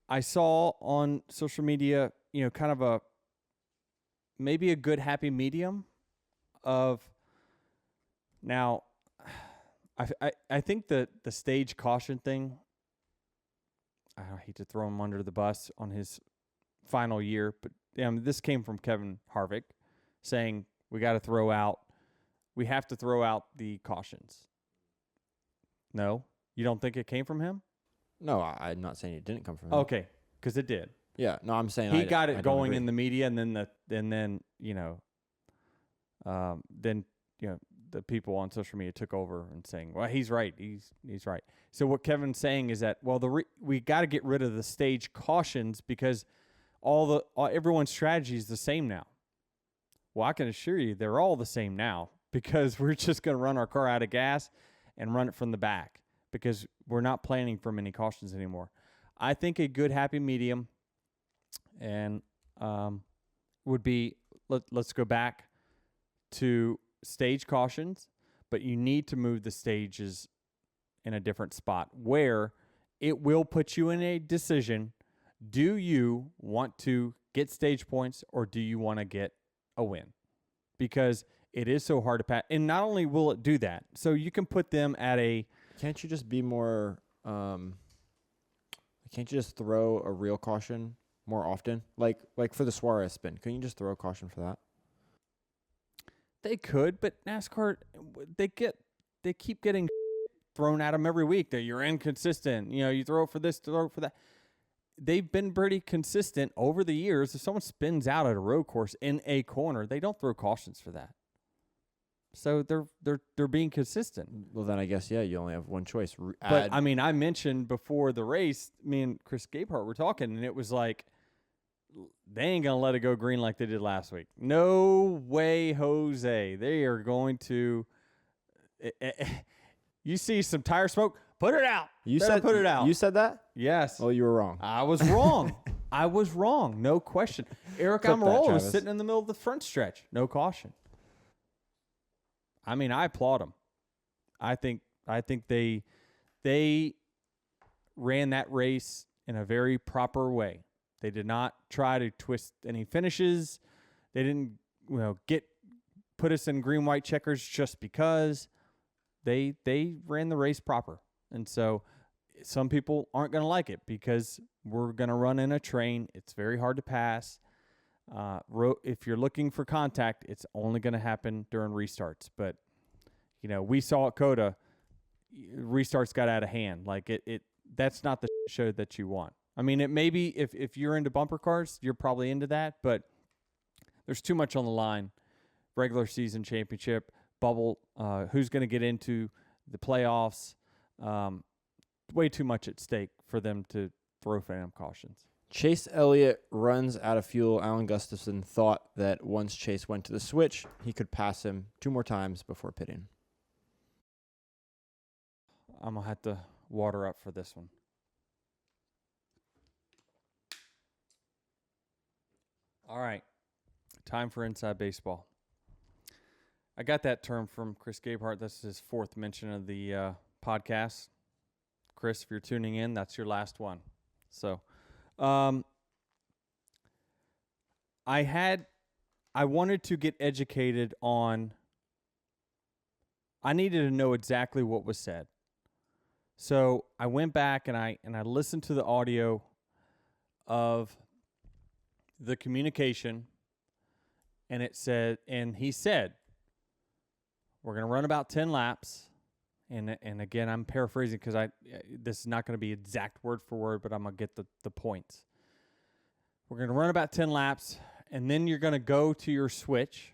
I saw on social media, kind of maybe a good happy medium of now. I think the stage caution thing. I hate to throw him under the bus on his final year, but this came from Kevin Harvick saying we have to throw out the cautions. No, you don't think it came from him? No, I'm not saying it didn't come from him. Okay, because it did. Yeah, no, I'm saying he got it going in the media, and then the people on social media took over and saying, well, he's right. He's right. So what Kevin's saying is that, we got to get rid of the stage cautions because everyone's strategy is the same now. Well, I can assure you they're all the same now because we're just going to run our car out of gas and run it from the back because we're not planning for many cautions anymore. I think a good happy medium and would be let's go back to stage cautions, but you need to move the stages in a different spot where it will put you in a decision. Do you want to get stage points or do you want to get a win? Because it is so hard to pass. And not only will it do that, so you can put them at a... Can't you just be more... can't you just throw a real caution more often? Like for the Suarez spin, couldn't you just throw a caution for that? They could, but NASCAR, they keep getting thrown at them every week. That you're inconsistent. You throw for this, throw for that. They've been pretty consistent over the years. If someone spins out at a road course in a corner, they don't throw cautions for that. So they're being consistent. Well, then I guess you only have one choice. But I mentioned before the race, me and Chris Gabehart were talking, and it was like, they ain't going to let it go green like they did last week. No way, Jose. They are going to... You see some tire smoke, put it out. Put it out. You said that? Yes. Oh, you were wrong. I was wrong. I was wrong. No question. Eric Almirola was sitting in the middle of the front stretch. No caution. I applaud them. I think they ran that race in a very proper way. They did not try to twist any finishes. They didn't, put us in green, white checkers just because. They ran the race proper. And so some people aren't going to like it because we're going to run in a train. It's very hard to pass. If you're looking for contact, it's only going to happen during restarts. But, we saw at COTA, restarts got out of hand. Like that's not the show that you want. It may be if you're into bumper cars, you're probably into that, but there's too much on the line. Regular season championship, bubble, who's going to get into the playoffs, way too much at stake for them to throw phantom cautions. Chase Elliott runs out of fuel. Alan Gustafson thought that once Chase went to the switch, he could pass him 2 more times before pitting. I'm going to have to water up for this one. All right, time for Inside Baseball. I got that term from Chris Gabehart. That's his 4th mention of the podcast. Chris, if you're tuning in, that's your last one. So, I wanted to get educated on, I needed to know exactly what was said. So I went back and I listened to the audio of the communication, and he said, we're going to run about 10 laps. And again, I'm paraphrasing because this is not going to be exact word for word, but I'm going to get the points. We're going to run about 10 laps, and then you're going to go to your switch.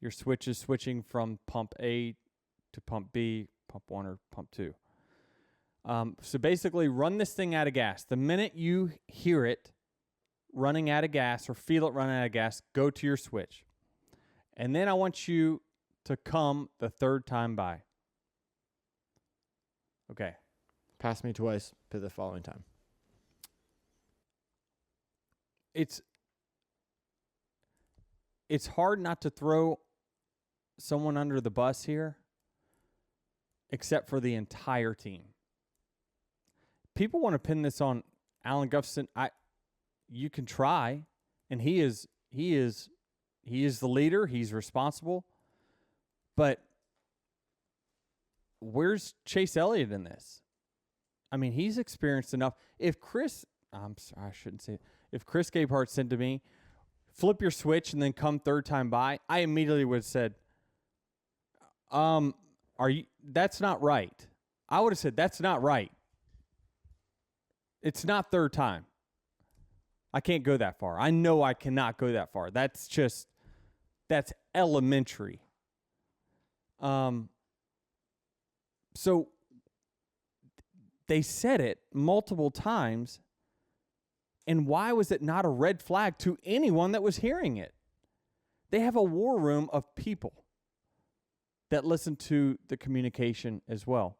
Your switch is switching from pump A to pump B, pump 1 or pump 2. So basically, run this thing out of gas. The minute you hear it running out of gas or feel it running out of gas, go to your switch. And then I want you to come the 3rd time by. Okay. Pass me twice, pit the following time. It's hard not to throw someone under the bus here, except for the entire team. People want to pin this on Alan Gustafson, you can try, and he is the leader. He's responsible. But where's Chase Elliott in this? I mean, he's experienced enough. If Chris, I'm sorry, I shouldn't say it. If Chris Gabehart said to me, flip your switch and then come third time by, I immediately would have said, that's not right. I would have said, that's not right. It's not third time. I can't go that far. I know I cannot go that far. That's elementary. So they said it multiple times, and why was it not a red flag to anyone that was hearing it? They have a war room of people that listen to the communication as well.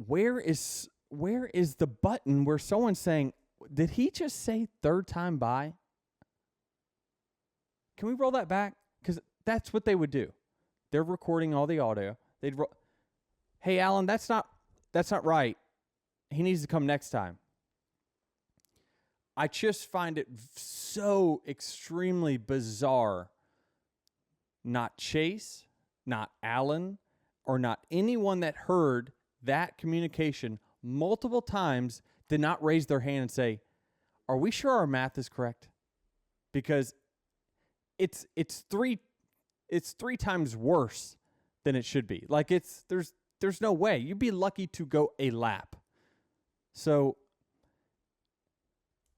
Where is the button where someone's saying, did he just say third time by? Can we roll that back? Because that's what they would do. They're recording all the audio. Hey, Alan, that's not right. He needs to come next time. I just find it so extremely bizarre. Not Chase, not Alan, or not anyone that heard that communication multiple times did not raise their hand and say, are we sure our math is correct? Because it's three times worse than it should be. Like there's no way. You'd be lucky to go a lap. So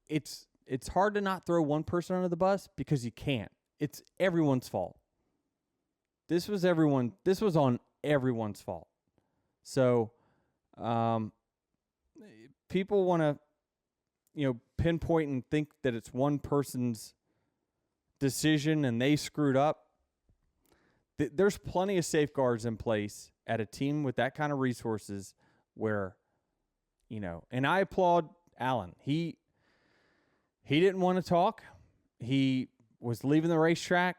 it's hard to not throw one person under the bus because you can't. It's everyone's fault. This was on everyone's fault. So people want to pinpoint and think that it's one person's decision and they screwed up. There's plenty of safeguards in place at a team with that kind of resources where, and I applaud Alan. He didn't want to talk. He was leaving the racetrack,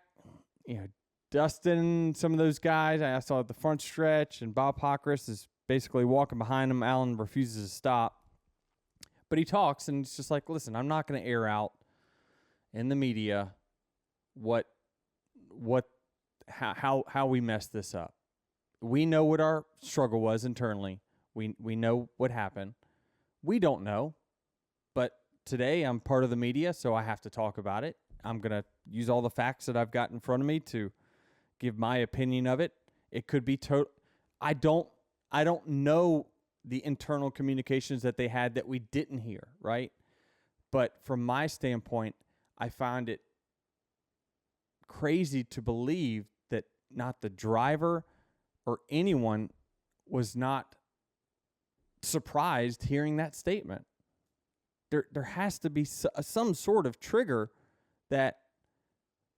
dusting some of those guys. I saw at the front stretch, and Bob Pockris is basically walking behind him. Alan refuses to stop. But he talks, and it's just like, listen, I'm not going to air out in the media how we messed this up. We know what our struggle was internally. We know what happened. We don't know. But today I'm part of the media, so I have to talk about it. I'm going to use all the facts that I've got in front of me to give my opinion of it. It could be I don't know the internal communications that they had that we didn't hear, right? But from my standpoint, I find it crazy to believe that not the driver or anyone was not surprised hearing that statement. There has to be some sort of trigger that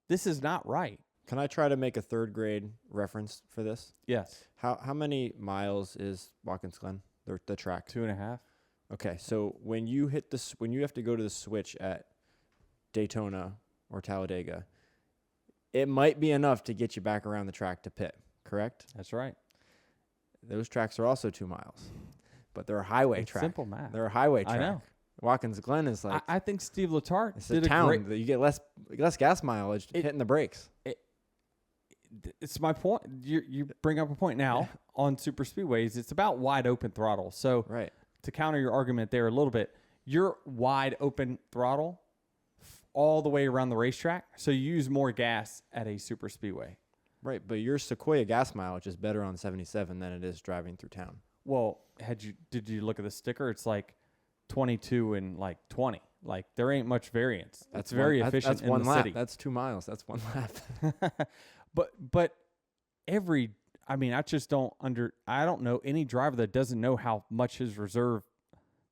this is not right. Can I try to make a third grade reference for this? Yes. How many miles is Watkins Glen, the track? 2.5. Okay, so when you have to go to the switch at Daytona or Talladega, it might be enough to get you back around the track to pit, correct? That's right. Those tracks are also 2 miles, but they're a highway track. Simple math. They're a highway track. I know. Watkins Glen is like I think Steve Letarte it's did a town great. that you get less gas mileage hitting the brakes. It's my point. You bring up a point now on super speedways. It's about wide open throttle. So right. To counter your argument there a little bit, you're wide open throttle all the way around the racetrack. So you use more gas at a super speedway. Right, but your Sequoia gas mileage is better on 77 than it is driving through town. Well, did you look at the sticker? It's like 22 and like 20. Like there ain't much variance. That's very efficient. That's in one the lap. city. That's 2 miles. That's 1 lap. But I just don't I don't know any driver that doesn't know how much his reserve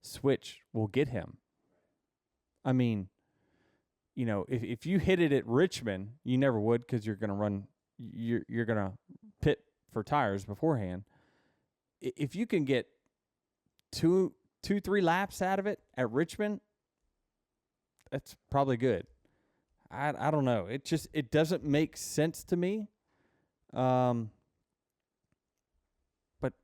switch will get him. I mean, if you hit it at Richmond, you never would because you're going to pit for tires beforehand. If you can get 3 laps out of it at Richmond, that's probably good. I don't know. It doesn't make sense to me. But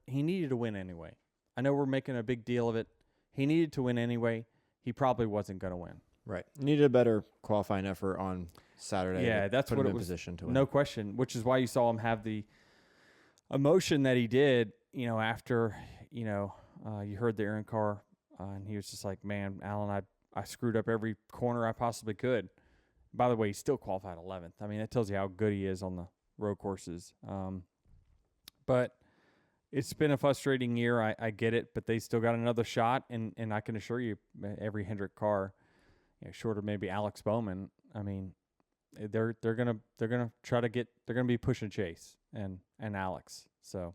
he needed to win anyway. I know we're making a big deal of it. He needed to win anyway. He probably wasn't going to win. Right. Needed a better qualifying effort on Saturday. Yeah, that's put what him it in was. Position to win. No question, which is why you saw him have the emotion that he did, after, you heard the Aaron Carr, and he was just like, man, Alan, I screwed up every corner I possibly could. By the way, he still qualified 11th. I mean, that tells you how good he is on the road courses. But it's been a frustrating year. I get it, but they still got another shot, and I can assure you, every Hendrick car, short of maybe Alex Bowman, I mean, they're gonna try to get. They're gonna be pushing Chase and Alex. So